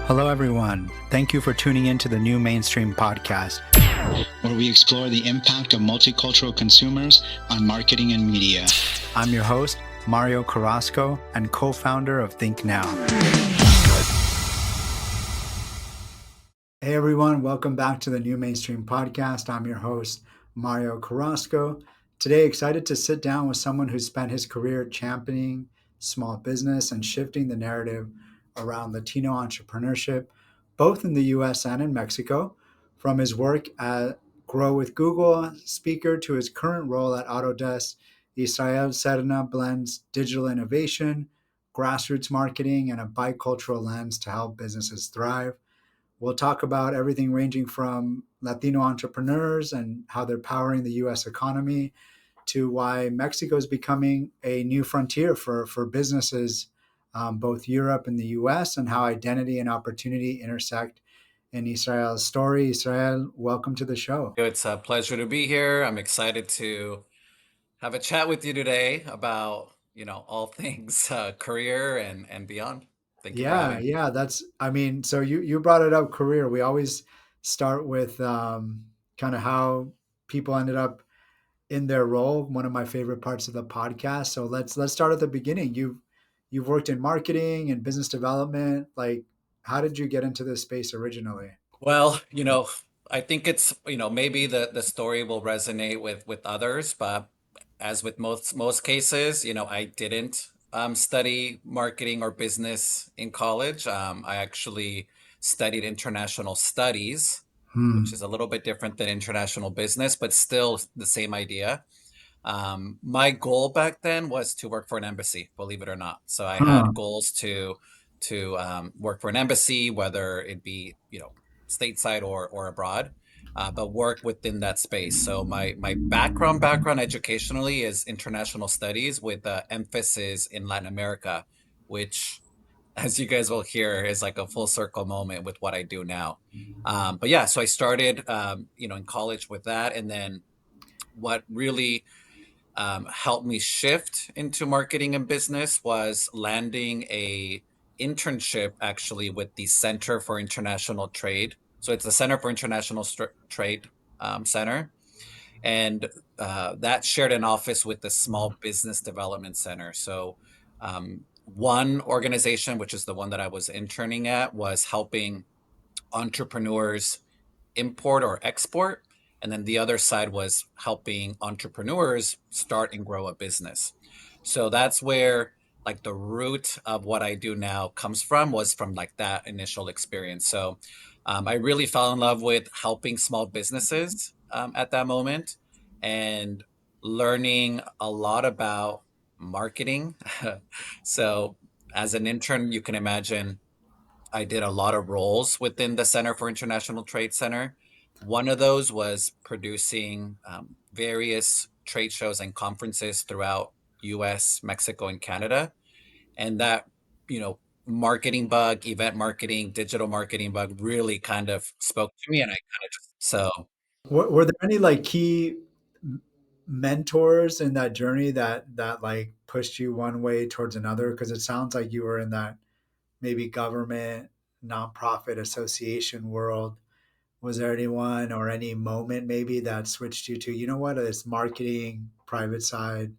Hello, everyone. Thank you for tuning in to the New Mainstream podcast, where we explore the impact of multicultural consumers on marketing and media. I'm your host, Mario Carrasco, and co-founder of Think Now. Hey, everyone. Welcome back to the New Mainstream podcast. I'm your host, Mario Carrasco. Today, excited to sit down with someone who spent his career championing small business and shifting the narrative around Latino entrepreneurship, both in the US and in Mexico. From his work at Grow with Google speaker to his current role at Autodesk, Israel Serna blends digital innovation, grassroots marketing, and a bicultural lens to help businesses thrive. We'll talk about everything ranging from Latino entrepreneurs and how they're powering the US economy to why Mexico is becoming a new frontier for businesses, both Europe and the US, and how identity and opportunity intersect in Israel's story. Israel, welcome to the show. It's a pleasure to be here. I'm excited to have a chat with you today about, all things career and beyond. Thank you for having me. So you brought it up, career. We always start with kind of how people ended up in their role, one of my favorite parts of the podcast. So let's start at the beginning. You've worked in marketing and business development. Like, how did you get into this space originally? Well, I think it's, maybe the story will resonate with others, but as with most cases, I didn't study marketing or business in college. I actually studied international studies, which Hmm. is a little bit different than international business, but still the same idea. My goal back then was to work for an embassy, believe it or not. So I Huh. had goals to work for an embassy, whether it be stateside or abroad, but work within that space. So my background educationally is international studies with emphasis in Latin America, which, as you guys will hear, is like a full circle moment with what I do now. But yeah, so I started in college with that, and then what really helped me shift into marketing and business was landing a internship actually with the Center for International Trade. So it's the Center for International Trade Center, and that shared an office with the Small Business Development Center. So one organization, which is the one that I was interning at, was helping entrepreneurs import or export. And then the other side was helping entrepreneurs start and grow a business. So that's where like the root of what I do now comes from, was from like that initial experience. So I really fell in love with helping small businesses at that moment and learning a lot about marketing. So as an intern, you can imagine I did a lot of roles within the Center for International Trade Center. One of those was producing various trade shows and conferences throughout US, Mexico, and Canada. And that, you know, marketing bug, event marketing, digital marketing bug really kind of spoke to me. And I kind of just, so Were there any like key m- mentors in that journey that like pushed you one way towards another? Because it sounds like you were in that maybe government, nonprofit association world. Was there anyone or any moment maybe that switched you to, you know what, this marketing, private side,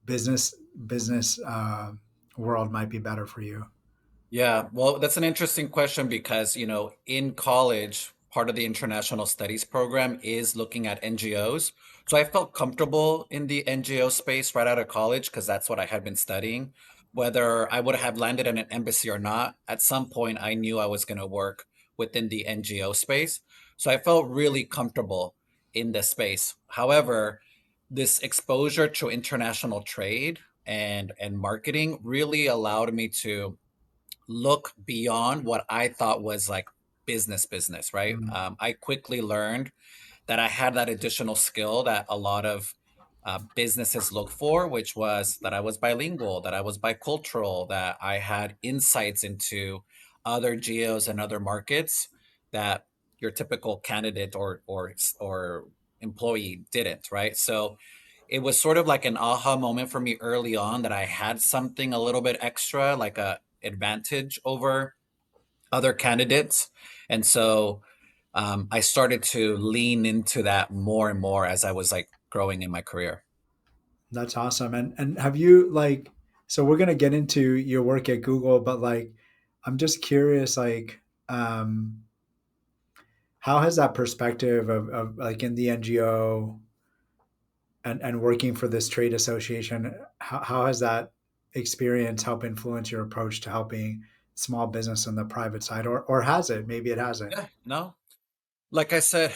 business world might be better for you? yeah, well, that's an interesting question because, in college, part of the international studies program is looking at NGOs. So I felt comfortable in the NGO space right out of college because that's what I had been studying. Whether I would have landed in an embassy or not, at some point I knew I was going to work within the NGO space. So I felt really comfortable in the space. However, this exposure to international trade and marketing really allowed me to look beyond what I thought was like business, right? Mm. I quickly learned that I had that additional skill that a lot of businesses look for, which was that I was bilingual, that I was bicultural, that I had insights into other geos and other markets that your typical candidate or employee didn't, right? So it was sort of like an aha moment for me early on that I had something a little bit extra, like a advantage over other candidates. And so I started to lean into that more and more as I was like growing in my career. That's awesome. And have you like, so we're gonna get into your work at Google, but like I'm just curious, like how has that perspective of like in the NGO and working for this trade association, how has that experience helped influence your approach to helping small business on the private side, or has it? Maybe it hasn't. Yeah, no. Like I said,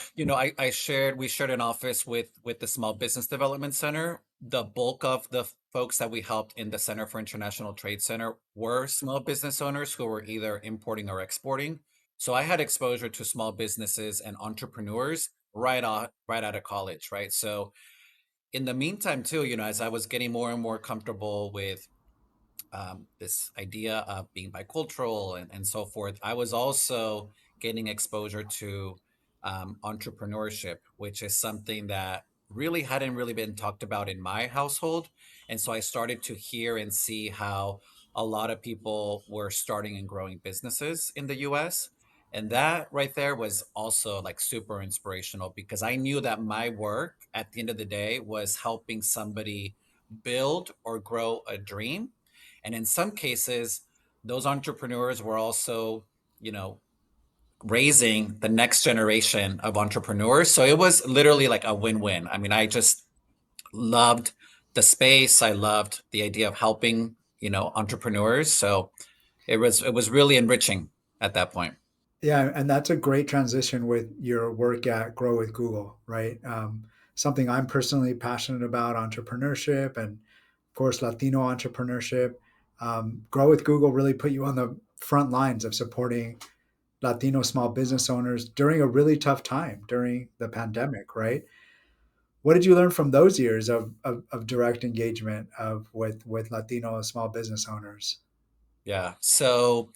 we shared an office with the Small Business Development Center. The bulk of the folks that we helped in the Center for International Trade Center were small business owners who were either importing or exporting. So I had exposure to small businesses and entrepreneurs right out of college, right? So in the meantime, too, as I was getting more and more comfortable with this idea of being bicultural and so forth, I was also getting exposure to entrepreneurship, which is something that really hadn't really been talked about in my household. And so I started to hear and see how a lot of people were starting and growing businesses in the US. And that right there was also like super inspirational because I knew that my work at the end of the day was helping somebody build or grow a dream, and in some cases, those entrepreneurs were also, you know, raising the next generation of entrepreneurs. So it was literally like a win-win. I mean, I just loved the space. I loved the idea of helping, entrepreneurs. So it was really enriching at that point. Yeah, and that's a great transition with your work at Grow with Google, right? Something I'm personally passionate about, entrepreneurship, and of course Latino entrepreneurship. Grow with Google really put you on the front lines of supporting Latino small business owners during a really tough time during the pandemic, right? What did you learn from those years of direct engagement with Latino small business owners? Yeah. So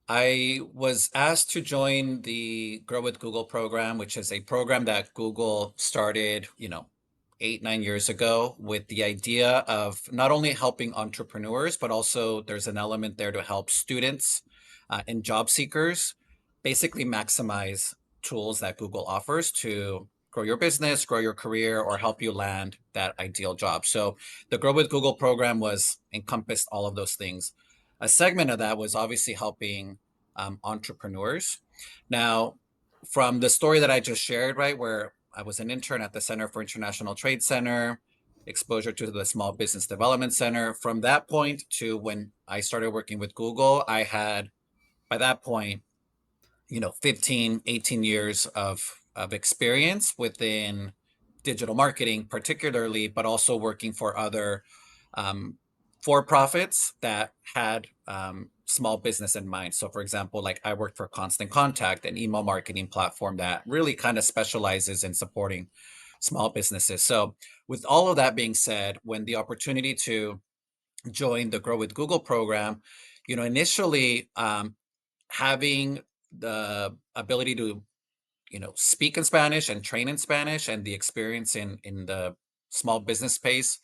I was asked to join the Grow with Google program, which is a program that Google started, 8, 9 years ago with the idea of not only helping entrepreneurs, but also there's an element there to help students and job seekers basically maximize tools that Google offers to grow your business, grow your career, or help you land that ideal job. So the Grow with Google program was encompassed all of those things. A segment of that was obviously helping entrepreneurs. Now, from the story that I just shared, right, where I was an intern at the Center for International Trade Center, exposure to the Small Business Development Center. From that point to when I started working with Google, I had, by that point, 15, 18 years of experience within digital marketing, particularly, but also working for other um, for profits that had small business in mind. So, for example, like I worked for Constant Contact, an email marketing platform that really kind of specializes in supporting small businesses. So, with all of that being said, when the opportunity to join the Grow with Google program, initially having the ability to speak in Spanish and train in Spanish and the experience in the small business space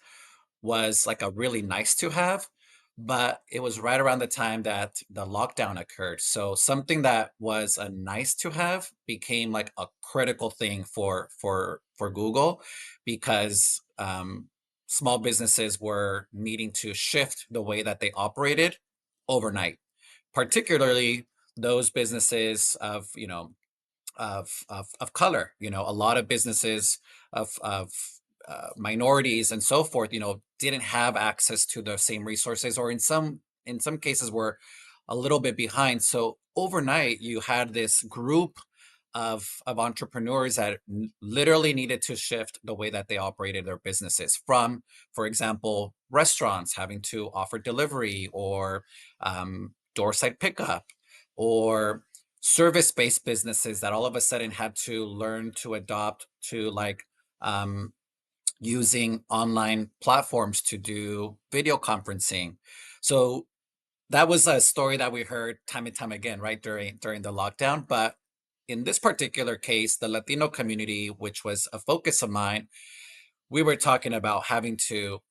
was like a really nice to have, but it was right around the time that the lockdown occurred. So something that was a nice to have became like a critical thing for Google because small businesses were needing to shift the way that they operated overnight, particularly those businesses of color. A lot of businesses of minorities and so forth, didn't have access to the same resources, or in some cases were a little bit behind. So overnight, you had this group of entrepreneurs that literally needed to shift the way that they operated their businesses from, for example, restaurants having to offer delivery or doorside pickup, or service-based businesses that all of a sudden had to learn to adopt to like um, using online platforms to do video conferencing. So that was a story that we heard time and time again, right, during the lockdown. But in this particular case, the Latino community, which was a focus of mine, we were talking about having to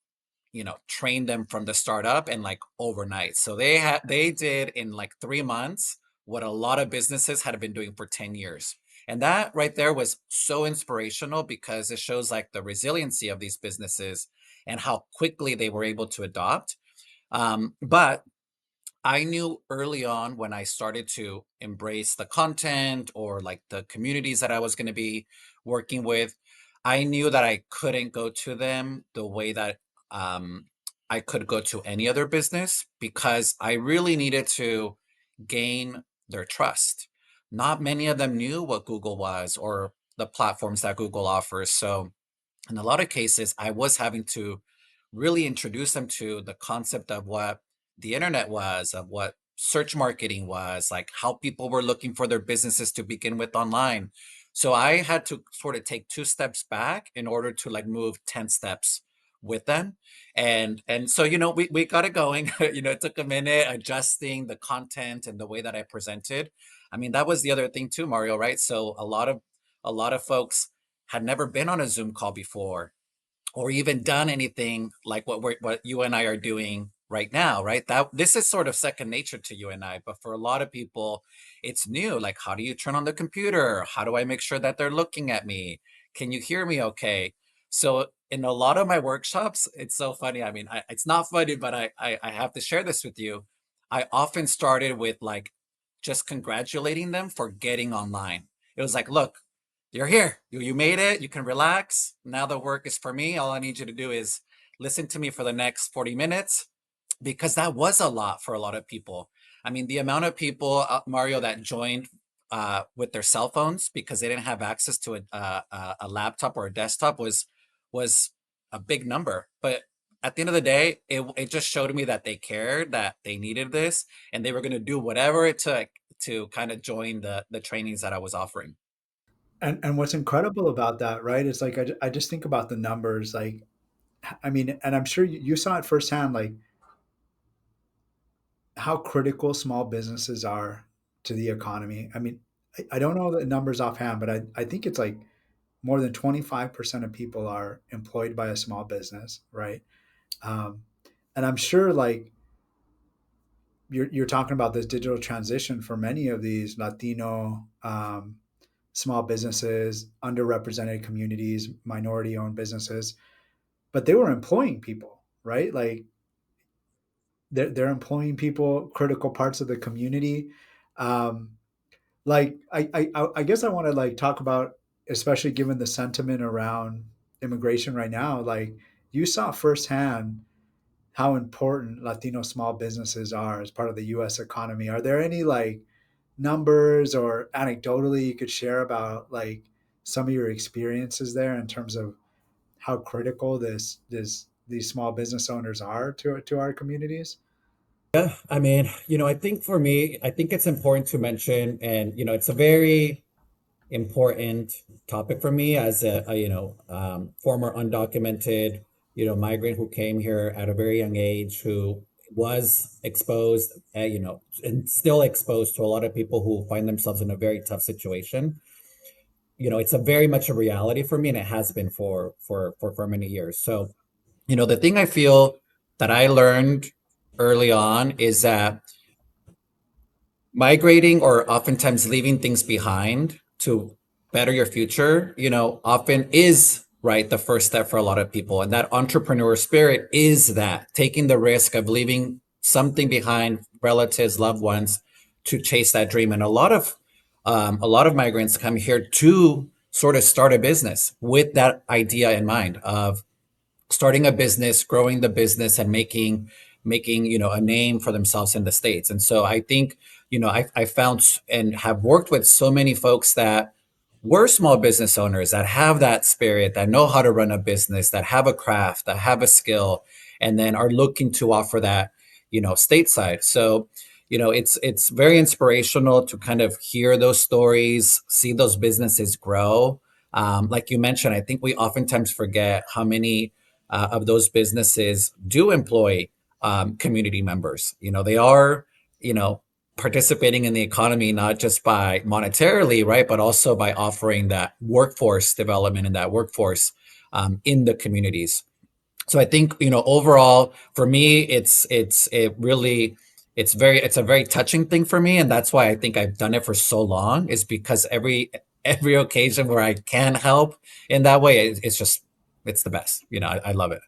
train them from the start up and like overnight. So they did in like 3 months what a lot of businesses had been doing for 10 years. And that right there was so inspirational because it shows like the resiliency of these businesses and how quickly they were able to adopt. But I knew early on when I started to embrace the content or like the communities that I was going to be working with, I knew that I couldn't go to them the way that um, I could go to any other business because I really needed to gain their trust. Not many of them knew what Google was or the platforms that Google offers. So, in a lot of cases, I was having to really introduce them to the concept of what the internet was, of what search marketing was, like how people were looking for their businesses to begin with online. So I had to sort of take two steps back in order to like move 10 steps with them. And so, we got it going. It took a minute adjusting the content and the way that I presented. I mean, that was the other thing too, Mario, right? So a lot of folks had never been on a Zoom call before or even done anything like what you and I are doing right now, right? That this is sort of second nature to you and I, but for a lot of people, it's new. Like, how do you turn on the computer? How do I make sure that they're looking at me? Can you hear me okay? So in a lot of my workshops, it's so funny. I mean, it's not funny, but I have to share this with you. I often started with like just congratulating them for getting online. It was like, look, you're here. You made it. You can relax. Now the work is for me. All I need you to do is listen to me for the next 40 minutes because that was a lot for a lot of people. I mean, the amount of people, Mario, that joined with their cell phones because they didn't have access to a laptop or a desktop was a big number. But at the end of the day, it just showed me that they cared, that they needed this, and they were going to do whatever it took to kind of join the trainings that I was offering. And what's incredible about that, right, is like I just think about the numbers. Like, I mean, and I'm sure you saw it firsthand, like how critical small businesses are to the economy. I mean, I don't know the numbers offhand, but I think it's like more than 25% of people are employed by a small business, right? Um, and I'm sure like you're talking about this digital transition for many of these Latino small businesses, underrepresented communities, minority owned businesses, but they were employing people, right? Like they're employing people, critical parts of the community. Um, like I guess I want to like talk about, especially given the sentiment around immigration right now, like you saw firsthand how important Latino small businesses are as part of the US economy. Are there any like numbers or anecdotally you could share about like some of your experiences there in terms of how critical these small business owners are to our communities? Yeah, I mean, I think for me, I think it's important to mention, and it's a very important topic for me as a former undocumented, migrant who came here at a very young age, who was exposed, and still exposed to a lot of people who find themselves in a very tough situation. It's a very much a reality for me, and it has been for many years. So, the thing I feel that I learned early on is that migrating or oftentimes leaving things behind to better your future, often is right the first step for a lot of people. And that entrepreneur spirit is that taking the risk of leaving something behind, relatives, loved ones, to chase that dream. And a lot of migrants come here to sort of start a business with that idea in mind of starting a business, growing the business, and making a name for themselves in the States. And so I think I found and have worked with so many folks that were small business owners that have that spirit, that know how to run a business, that have a craft, that have a skill, and then are looking to offer that stateside. So it's very inspirational to kind of hear those stories, see those businesses grow. Like you mentioned, I think we oftentimes forget how many of those businesses do employ community members. They are, you know, participating in the economy, not just by monetarily, right, but also by offering that workforce development and that workforce in the communities. So I think, overall, for me, it really it's a very touching thing for me, and that's why I think I've done it for so long, is because every occasion where I can help in that way, it's just it's the best. I love it.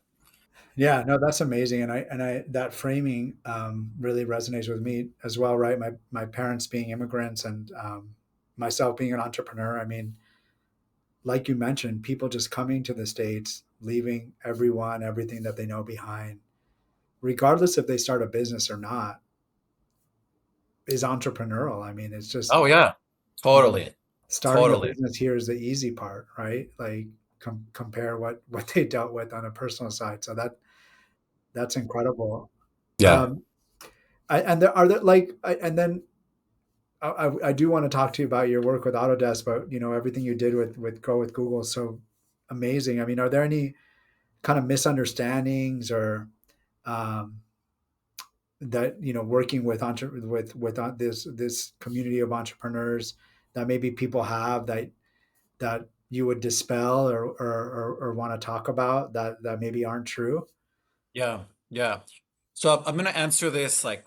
Yeah, no, that's amazing, and I that framing really resonates with me as well, right? My parents being immigrants and myself being an entrepreneur. I mean, like you mentioned, people just coming to the States, leaving everyone, everything that they know behind, regardless if they start a business or not, is entrepreneurial. I mean, it's just, Oh yeah, you know, totally, starting a totally. business here is the easy part, right? Like compare what they dealt with on a personal side. So that's incredible. Yeah. Um, and there are there like, and then I do want to talk to you about your work with Autodesk, but everything you did with Go with Google is so amazing. I mean, are there any kind of misunderstandings or um, that working with this community of entrepreneurs that maybe people have that you would dispel or want to talk about that maybe aren't true? Yeah, yeah. So I'm going to answer this like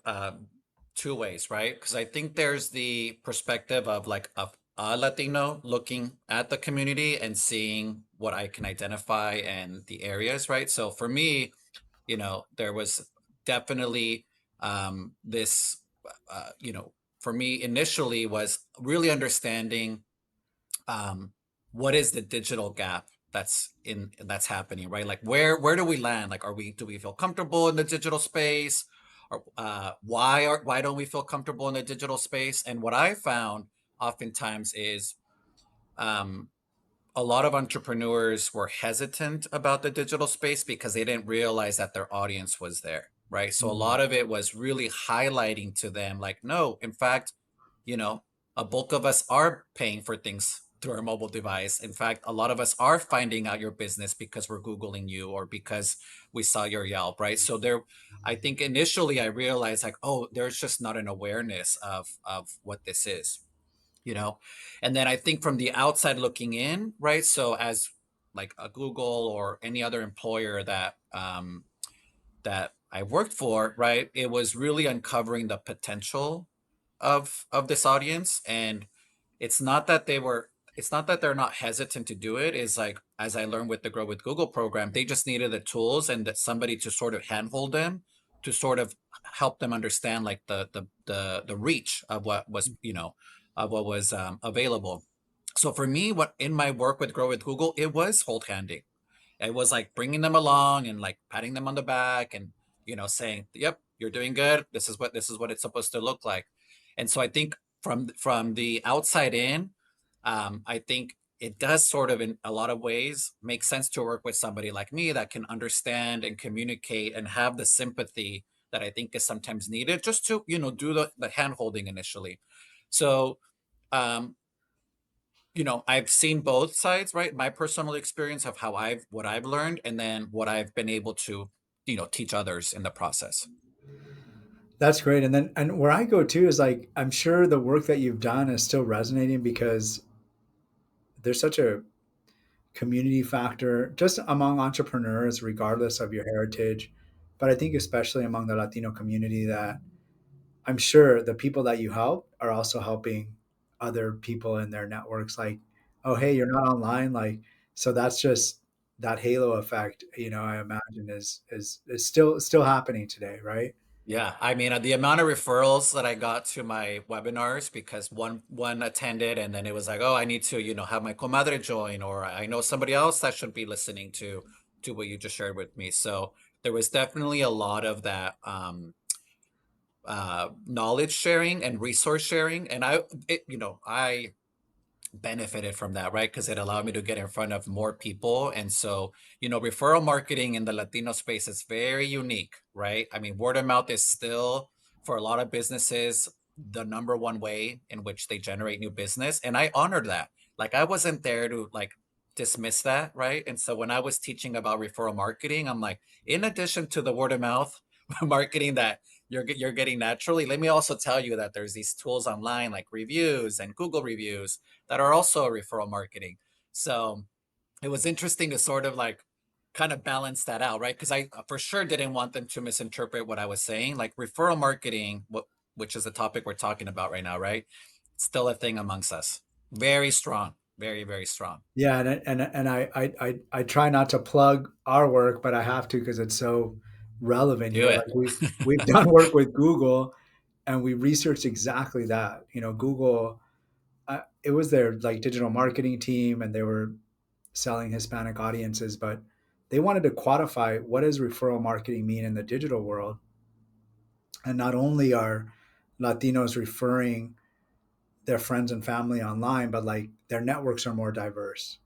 two ways, right? Because I think there's the perspective of like a Latino looking at the community and seeing what I can identify and the areas, right? So for me, there was definitely this, for me initially was really understanding what is the digital gap that's happening, right? Like where do we land? Like do we feel comfortable in the digital space? Or why don't we feel comfortable in the digital space? And what I found oftentimes is um a lot of entrepreneurs were hesitant about the digital space because they didn't realize that their audience was there, right? So a Mm. lot of it was really highlighting to them, like, no, in fact, you know, a bulk of us are paying for things through our mobile device. In fact, a lot of us are finding out your business because we're Googling you or because we saw your Yelp, right? So I think initially I realized like, oh, there's just not an awareness of what this is, you know and then I think from the outside looking in, right, so as like a Google or any other employer that I worked for, right, it was really uncovering the potential of this audience. And it's not that they're not hesitant to do it. Is like, as I learned with the Grow with Google program, they just needed the tools and that somebody to sort of handhold them, to sort of help them understand like the reach of what was, available. So for me, what in my work with Grow with Google, it was hold handing. It was like bringing them along and like patting them on the back and saying, "Yep, you're doing good. This is what it's supposed to look like." And so I think from the outside in, I think it does sort of in a lot of ways make sense to work with somebody like me that can understand and communicate and have the sympathy that I think is sometimes needed just to do the hand holding initially. So um, I've seen both sides, right? My personal experience of what I've learned and then what I've been able to, teach others in the process. That's great. And where I go to is like, I'm sure the work that you've done is still resonating because there's such a community factor just among entrepreneurs, regardless of your heritage. But I think especially among the Latino community, that I'm sure the people that you help are also helping other people in their networks. Like, oh, hey, you're not online. Like, so that's just that halo effect. I imagine is still happening today, right? Yeah, I mean, the amount of referrals that I got to my webinars because one attended and then it was like, oh, I need to, have my comadre join, or I know somebody else that should be listening to what you just shared with me. So there was definitely a lot of that knowledge sharing and resource sharing, and I benefited from that, right? Because it allowed me to get in front of more people. And so, referral marketing in the Latino space is very unique, right? I mean, word of mouth is still, for a lot of businesses, the number one way in which they generate new business. And I honored that. Like, I wasn't there to like dismiss that, right? And so when I was teaching about referral marketing, I'm like, in addition to the word of mouth marketing that you're getting naturally, let me also tell you that there's these tools online like reviews and Google reviews that are also referral marketing. So it was interesting to sort of like kind of balance that out, right? Because I for sure didn't want them to misinterpret what I was saying. Like referral marketing, which is the topic we're talking about right now, right? Still a thing amongst us. Very strong, very, very strong. Yeah, and I try not to plug our work, but I have to because it's so relevant Do here. it. Like we've done work with Google, and we researched exactly that. Google, it was their like digital marketing team, and they were selling Hispanic audiences, but they wanted to quantify what does referral marketing mean in the digital world, and not only are Latinos referring their friends and family online, but like their networks are more diverse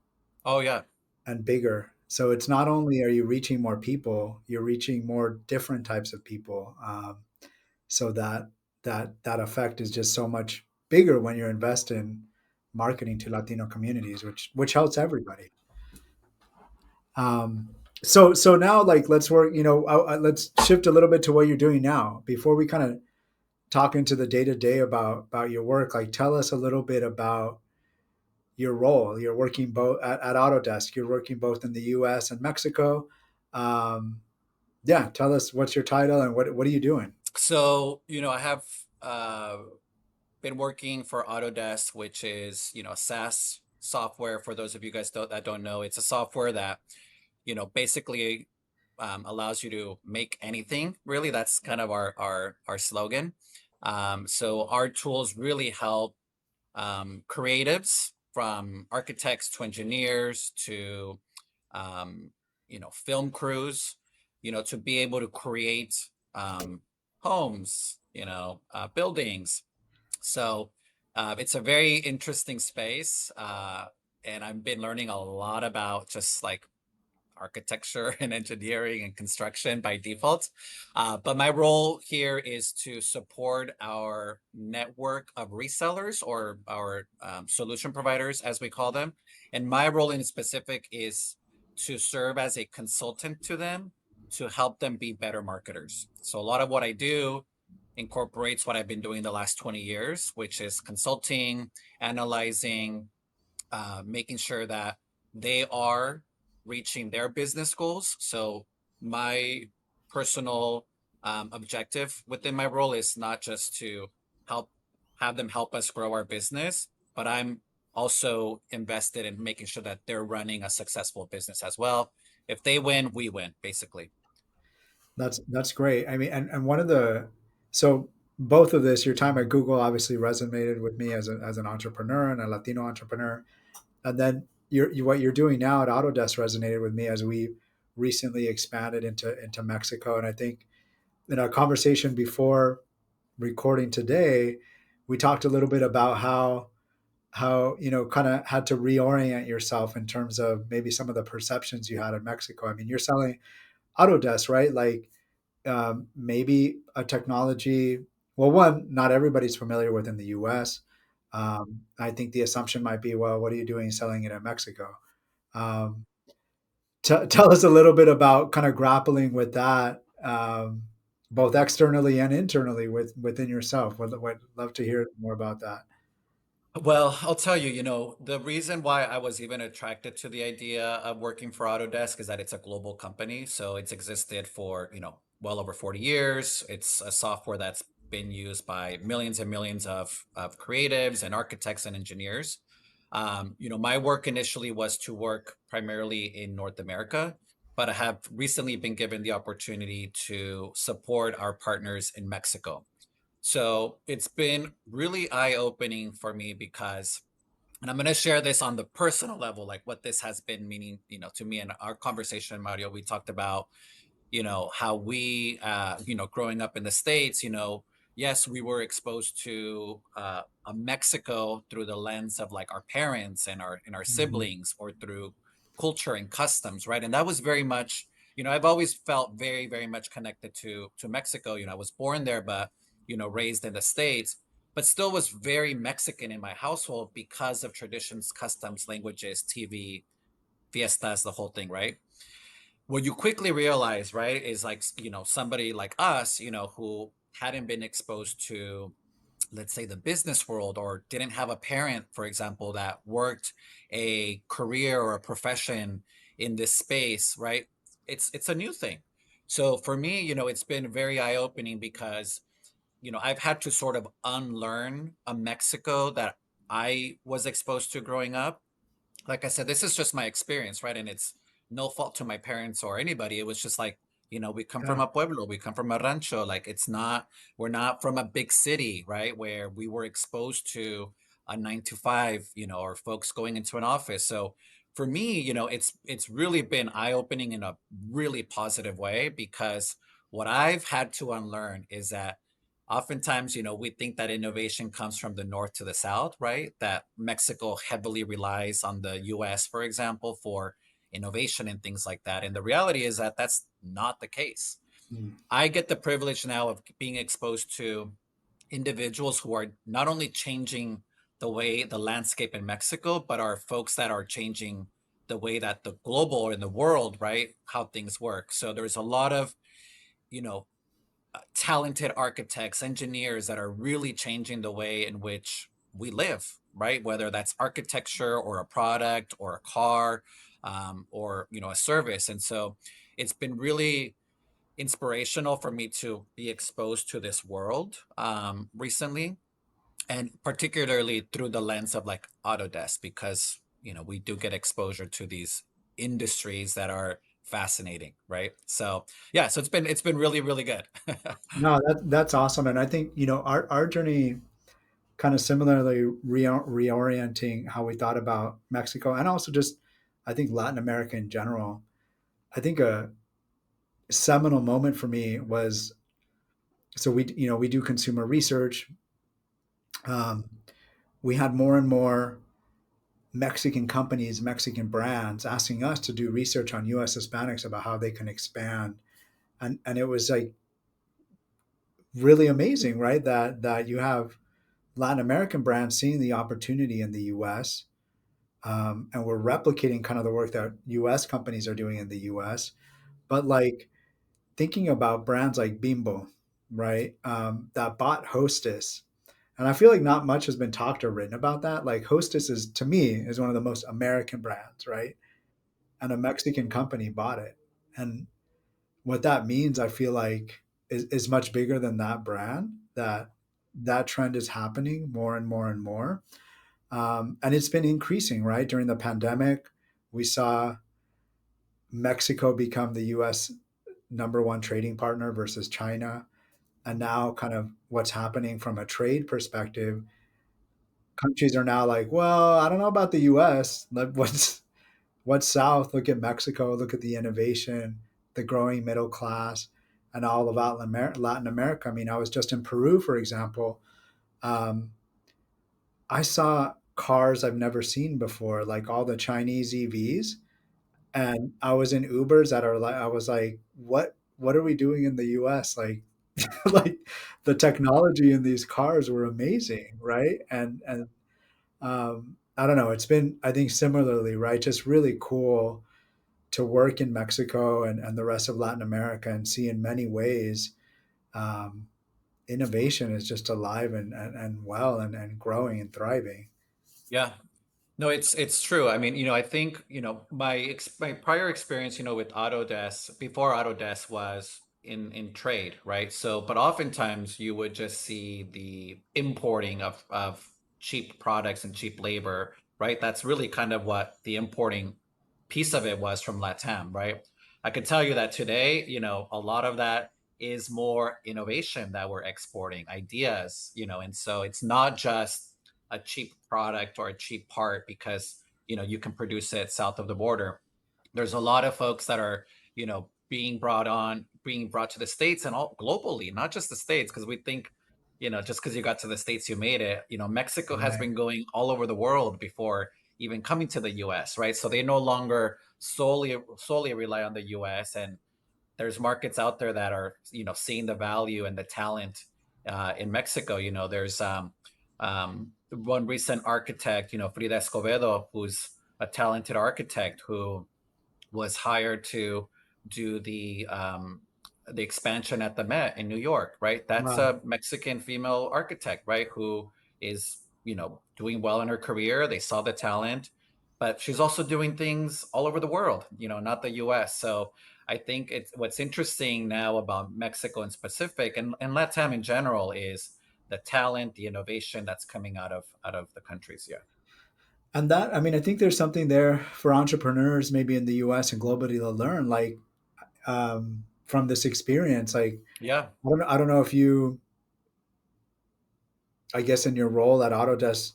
Oh yeah. and bigger. So it's not only are you reaching more people, you're reaching more different types of people. So that effect is just so much bigger when you invest in marketing to Latino communities, which helps everybody. Um, so now like let's work. Let's shift a little bit to what you're doing now before we kind of talk into the day to day about your work. Like tell us a little bit about your role. You're working both at Autodesk. You're working both in the U.S. and Mexico. Um, yeah, tell us what's your title and what are you doing? So, I have been working for Autodesk, which is, SaaS software. For those of you guys that don't know, it's a software that, basically allows you to make anything. Really, that's kind of our slogan. So our tools really help creatives from architects to engineers to um, film crews, to be able to create homes, buildings. So it's a very interesting space, and I've been learning a lot about just like architecture and engineering and construction by default. But my role here is to support our network of resellers or our solution providers, as we call them. And my role in specific is to serve as a consultant to them to help them be better marketers. So a lot of what I do incorporates what I've been doing the last 20 years, which is consulting, analyzing, making sure that they are reaching their business goals. So my personal objective within my role is not just to help have them help us grow our business, but I'm also invested in making sure that they're running a successful business as well. If they win, we win, basically. That's great. I mean, and one of the so both of this, your time at Google obviously resonated with me as an entrepreneur and a Latino entrepreneur, and then what you're doing now at Autodesk resonated with me as we recently expanded into Mexico. And I think in our conversation before recording today, we talked a little bit about how kind of had to reorient yourself in terms of maybe some of the perceptions you had in Mexico. I mean, you're selling Autodesk, right? Like maybe a technology. Well, one, not everybody's familiar with in the U.S. I think the assumption might be, well, what are you doing selling it in Mexico? Um, tell us a little bit about kind of grappling with that, both externally and internally within yourself. Would love to hear more about that. Well, I'll tell you, the reason why I was even attracted to the idea of working for Autodesk is that it's a global company. So it's existed for, well over 40 years. It's a software that's been used by millions and millions of creatives and architects and engineers. My work initially was to work primarily in North America, but I have recently been given the opportunity to support our partners in Mexico. So it's been really eye-opening for me because, and I'm going to share this on the personal level, like what this has been meaning, to me. In our conversation, Mario, we talked about, how we, growing up in the States, yes, we were exposed to a Mexico through the lens of like our parents and our Mhm. siblings, or through culture and customs, right? And that was very much, I've always felt very, very much connected to Mexico. I was born there, but raised in the States, but still was very Mexican in my household because of traditions, customs, languages, TV, fiestas, the whole thing, right? What you quickly realize, right, is like, somebody like us, who hadn't been exposed to, let's say, the business world, or didn't have a parent, for example, that worked a career or a profession in this space, right? it's a new thing. So for me, it's been very eye-opening because, I've had to sort of unlearn a Mexico that I was exposed to growing up. Like I said, this is just my experience, right? And it's no fault to my parents or anybody. It was just like, we come from Yeah. a pueblo, we come from a rancho. Like we're not from a big city, right? Where we were exposed to a 9 to 5, or folks going into an office. So for me, it's really been eye-opening in a really positive way, because what I've had to unlearn is that oftentimes, we think that innovation comes from the north to the south, right? That Mexico heavily relies on the US, for example, for innovation and things like that. And the reality is that that's not the case. Mm. I get the privilege now of being exposed to individuals who are not only changing the way the landscape in Mexico, but are folks that are changing the way that the global or in the world, right, how things work. So there's a lot of, you know, talented architects, engineers that are really changing the way in which we live, right? Whether that's architecture or a product or a car, or a service. And so it's been really inspirational for me to be exposed to this world recently, and particularly through the lens of like Autodesk, because we do get exposure to these industries that are fascinating, right? So yeah, so it's been really really good. No, that's awesome, and I think our journey kind of similarly reorienting how we thought about Mexico, and also just I think Latin America in general. I think a seminal moment for me was, so we do consumer research. Um, we had more and more Mexican companies, Mexican brands asking us to do research on U.S. Hispanics about how they can expand, and it was like really amazing, right? That you have Latin American brands seeing the opportunity in the U.S. And we're replicating kind of the work that U.S. companies are doing in the U.S. But like thinking about brands like Bimbo, right? That bought Hostess, and I feel like not much has been talked or written about that. Like Hostess is, to me, is one of the most American brands, right? And a Mexican company bought it, and what that means, I feel like, is much bigger than that brand. That trend is happening more and more and more, and it's been increasing. Right during the pandemic, we saw Mexico become the U.S. number one trading partner versus China, and now kind of what's happening from a trade perspective. Countries are now like, well, I don't know about the U.S. Like, what's south? Look at Mexico. Look at the innovation, the growing middle class, and all of Latin America. I mean, I was just in Peru, for example. Um, I saw cars I've never seen before, like all the Chinese EVs, and I was in Ubers that are like, I was like, what are we doing in the U.S.? Like, like the technology in these cars were amazing, right? And I don't know. It's been, I think, similarly, right? Just really cool to work in Mexico and the rest of Latin America and see in many ways um, innovation is just alive and well and growing and thriving. Yeah. No, it's true. I mean, I think, my prior experience, with Autodesk, before Autodesk, was in trade, right? So, but oftentimes you would just see the importing of cheap products and cheap labor, right? That's really kind of what the importing piece of it was from LATAM, right? I could tell you that today, a lot of that is more innovation that we're exporting, ideas, and so it's not just a cheap product or a cheap part because you can produce it south of the border. There's a lot of folks that are being brought to the states and all globally, not just the states, because we think just because you got to the states you made it. Mexico has Right. been going all over the world before even coming to the US, right? So they no longer solely rely on the US, and there's markets out there that are seeing the value and the talent in Mexico. There's one recent architect, Frida Escobedo, who's a talented architect who was hired to do the expansion at the Met in New York, right? That's Wow. a Mexican female architect, right? Who is doing well in her career. They saw the talent, but she's also doing things all over the world, not the US. So I think it's what's interesting now about Mexico in specific and Latam in general is the talent, the innovation that's coming out of the countries. Yeah. And that, I mean, I think there's something there for entrepreneurs, maybe in the US and globally, to learn, like, from this experience. Like, Yeah. I don't know if you, I guess, in your role at Autodesk,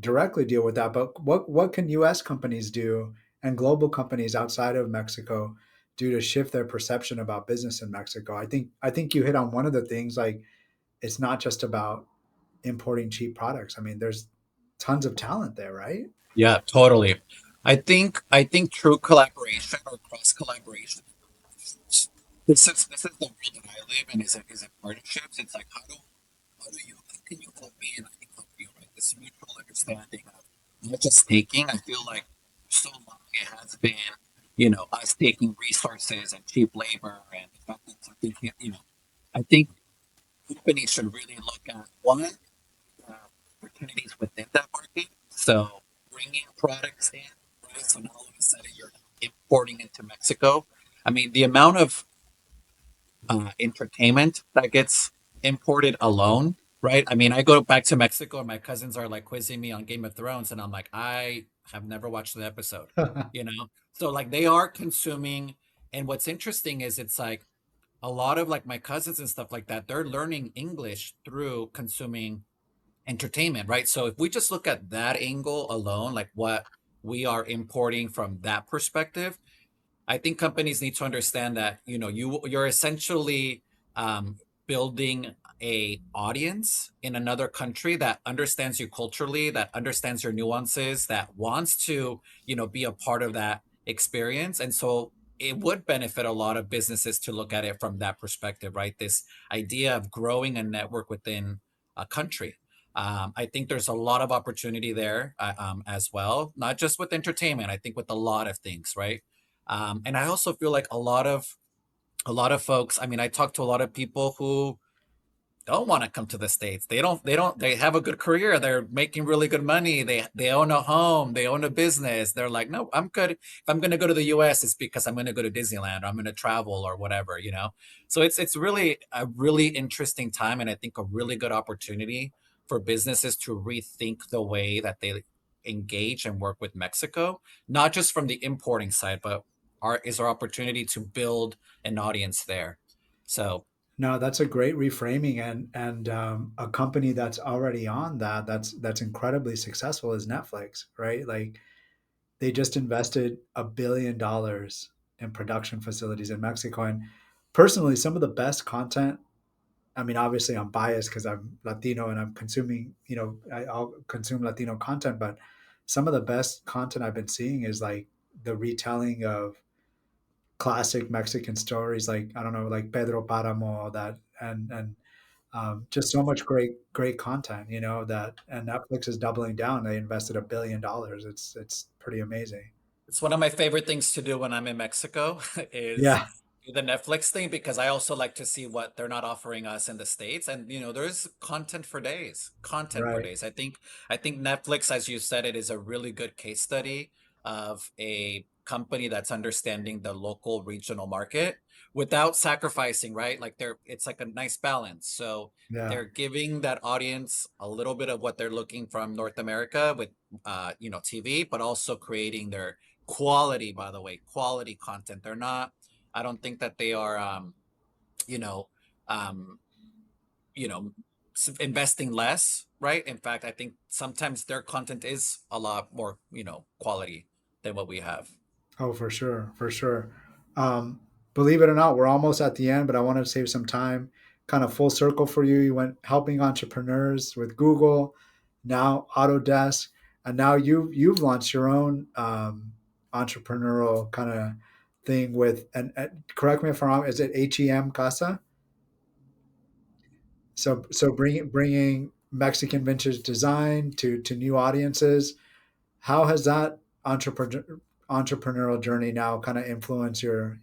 directly deal with that, but what can US companies do and global companies outside of Mexico do to shift their perception about business in Mexico? I think you hit on one of the things, like, it's not just about importing cheap products. I mean, there's tons of talent there, right? Yeah, totally. I think true collaboration or cross collaboration. This is the world that I live in. Is it partnerships? It's like how can you help me and I can help you, right? This mutual understanding of not just taking. I feel like for so long it has been, us taking resources and cheap labor and the fact that I think, I think companies should really look at one, uh, opportunities within that market. So bringing products in, right? So now all of a sudden you're importing into Mexico. I mean, the amount of entertainment that gets imported alone, right? I mean, I go back to Mexico and my cousins are like quizzing me on Game of Thrones, and I'm like, I have never watched the episode, you know? So, like, they are consuming. And what's interesting is it's like a lot of like my cousins and stuff like that, they're learning English through consuming entertainment, right? So, if we just look at that angle alone, like what we are importing from that perspective, I think companies need to understand that you're essentially um, building a audience in another country that understands you culturally, that understands your nuances, that wants to be a part of that experience, and so it would benefit a lot of businesses to look at it from that perspective, right? This idea of growing a network within a country. I think there's a lot of opportunity there as well, not just with entertainment. I think with a lot of things, right? And I also feel like a lot of folks. I mean, I talk to a lot of people who don't want to come to the States. They have a good career. They're making really good money. They own a home. They own a business. They're like, no, I'm good. If I'm going to go to the US, it's because I'm going to go to Disneyland or I'm going to travel or whatever. So it's really a really interesting time, and I think a really good opportunity for businesses to rethink the way that they engage and work with Mexico, not just from the importing side, but is our opportunity to build an audience there. So No, that's a great reframing, and a company that's already on that, that's incredibly successful, is Netflix, right? Like, they just invested $1 billion in production facilities in Mexico, and personally, some of the best content. I mean, obviously, I'm biased because I'm Latino and I'm consuming. I'll consume Latino content, but some of the best content I've been seeing is like the retelling of classic Mexican stories, like, I don't know, like Pedro Paramo, that, and just so much great content, that, and Netflix is doubling down. They invested $1 billion. It's pretty amazing. it's one of my favorite things to do when I'm in Mexico is Yeah, do the Netflix thing because I also like to see what they're not offering us in the States. And there's content for days. Content for right. days. I think Netflix, as you said, it is a really good case study of a company that's understanding the local regional market without sacrificing, right? Like it's like a nice balance. So Yeah. they're giving that audience a little bit of what they're looking from North America with TV, but also creating their quality, by the way, quality content. They're not, I don't think that they are you know um you know investing less, right? In fact, I think sometimes their content is a lot more quality than what we have. Oh, for sure, for sure. Um, Believe it or not, we're almost at the end, but I want to save some time. Kind of full circle for you. You went helping entrepreneurs with Google, now Autodesk, and now you've launched your own entrepreneurial kind of thing with, and correct me if I'm wrong. Is it HEMCASA? So bringing Mexican vintage design to new audiences. How has that entrepreneurial journey now kind of influenced your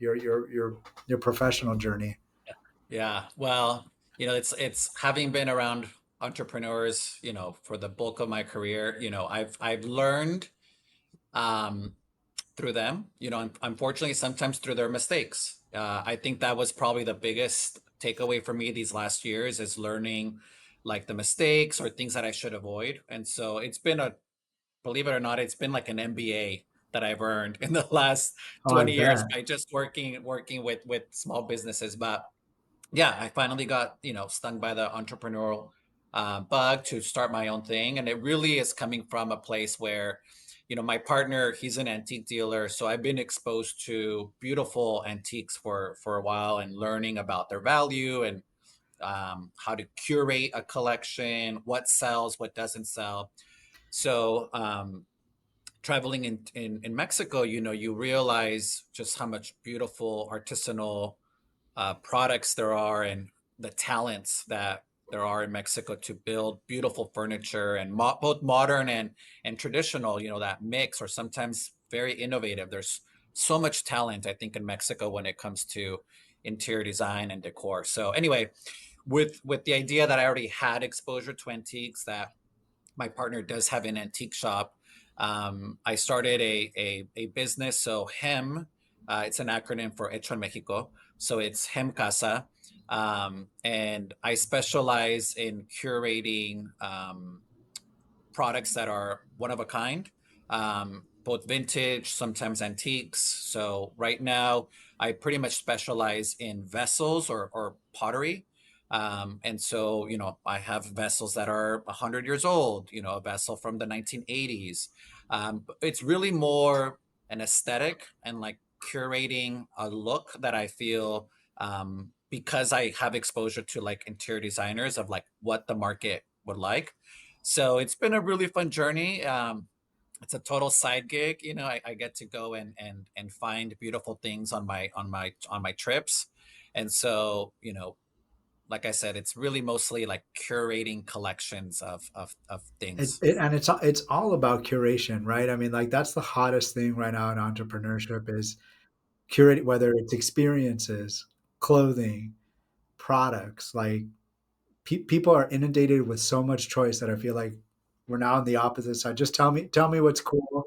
professional journey? Yeah, well, it's having been around entrepreneurs, for the bulk of my career, I've learned um, through them. Unfortunately, sometimes through their mistakes. I think that was probably the biggest takeaway for me these last years is learning like the mistakes or things that I should avoid. And so it's been believe it or not, it's been like an MBA that I've earned in the last Oh, I 20 years bet. by just working with small businesses. But yeah, I finally got, stung by the entrepreneurial bug to start my own thing. And it really is coming from a place where, my partner, he's an antique dealer. So I've been exposed to beautiful antiques for a while and learning about their value and how to curate a collection, what sells, what doesn't sell. So traveling in Mexico, you realize just how much beautiful artisanal products there are and the talents that there are in Mexico to build beautiful furniture and both modern and traditional, that mix or sometimes very innovative. There's so much talent, I think, in Mexico when it comes to interior design and decor. So anyway, with the idea that I already had exposure to antiques, that my partner does have an antique shop. I started a business. So HEM, it's an acronym for Hecho en Mexico. So it's HEMCASA. And I specialize in curating products that are one of a kind, both vintage, sometimes antiques. So right now, I pretty much specialize in vessels or pottery. And so, I have vessels that are 100 years old, a vessel from the 1980s. It's really more an aesthetic and like curating a look that I feel because I have exposure to like interior designers of like what the market would like. So it's been a really fun journey. It's a total side gig. I get to go and find beautiful things on my trips, and so like I said, it's really mostly like curating collections of things. And it's all about curation, right? I mean, like that's the hottest thing right now in entrepreneurship is curate, whether it's experiences, clothing, products. Like people are inundated with so much choice that I feel like we're now on the opposite side. Just tell me what's cool,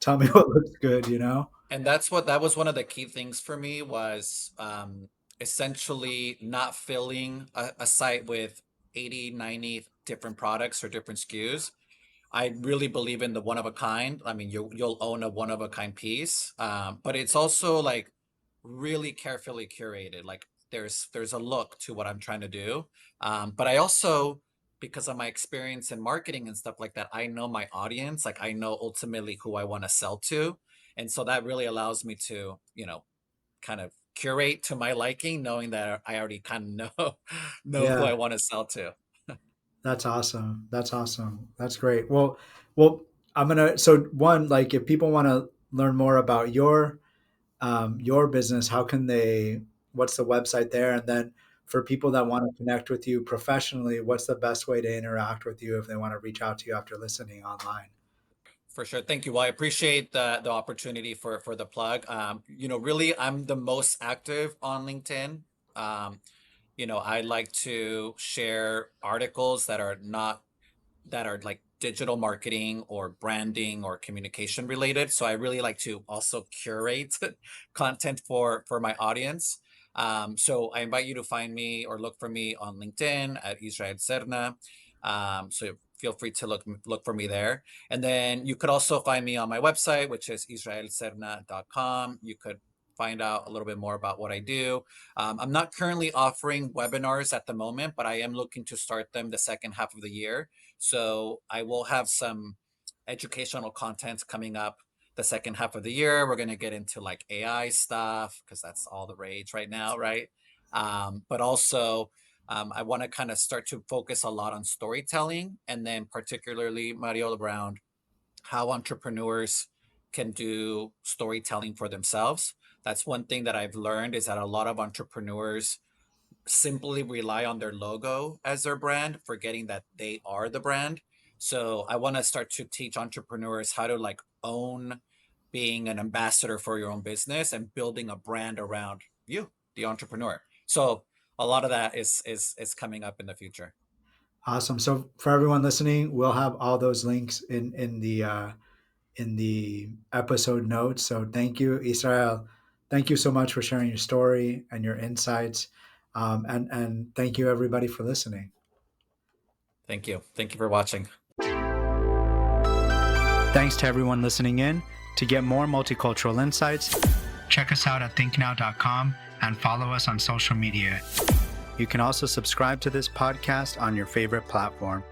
tell me what looks good, you know? And that was one of the key things for me was essentially not filling a site with 80, 90 different products or different SKUs. I really believe in the one of a kind. I mean, you'll own a one of a kind piece, but it's also like really carefully curated. Like there's a look to what I'm trying to do. But I also, because of my experience in marketing and stuff like that, I know my audience. Like I know ultimately who I want to sell to, and so that really allows me to, kind of curate to my liking, knowing that I already kind of know know who Yeah, I want to sell to. that's awesome. That's awesome. That's great. Well, I'm gonna. So one, like, if people want to learn more about your business, how can they? What's the website there? And then for people that want to connect with you professionally, what's the best way to interact with you if they want to reach out to you after listening online? For sure. Thank you. Well, I appreciate the opportunity for the plug. Really, I'm the most active on LinkedIn. Um, I like to share articles that are like digital marketing or branding or communication related. So I really like to also curate content for my audience. So I invite you to find me or look for me on LinkedIn at Israel Serna. So feel free to look for me there. And then you could also find me on my website, which is israelserna.com. You could find out a little bit more about what I do. I'm not currently offering webinars at the moment, but I am looking to start them the second half of the year. So I will have some educational content coming up the second half of the year. We're going to get into like AI stuff because that's all the rage right now, right? But also, I want to kind of start to focus a lot on storytelling and then particularly Mario around how entrepreneurs can do storytelling for themselves. That's one thing that I've learned is that a lot of entrepreneurs simply rely on their logo as their brand, forgetting that they are the brand. So I want to start to teach entrepreneurs how to like own being an ambassador for your own business and building a brand around you, the entrepreneur. So a lot of that is coming up in the future. Awesome. So for everyone listening, we'll have all those links in in the episode notes. So thank you, Israel. Thank you so much for sharing your story and your insights. And thank you, everybody, for listening. Thank you. Thank you for watching. Thanks to everyone listening in. To get more multicultural insights, check us out at thinknow.com and follow us on social media. You can also subscribe to this podcast on your favorite platform.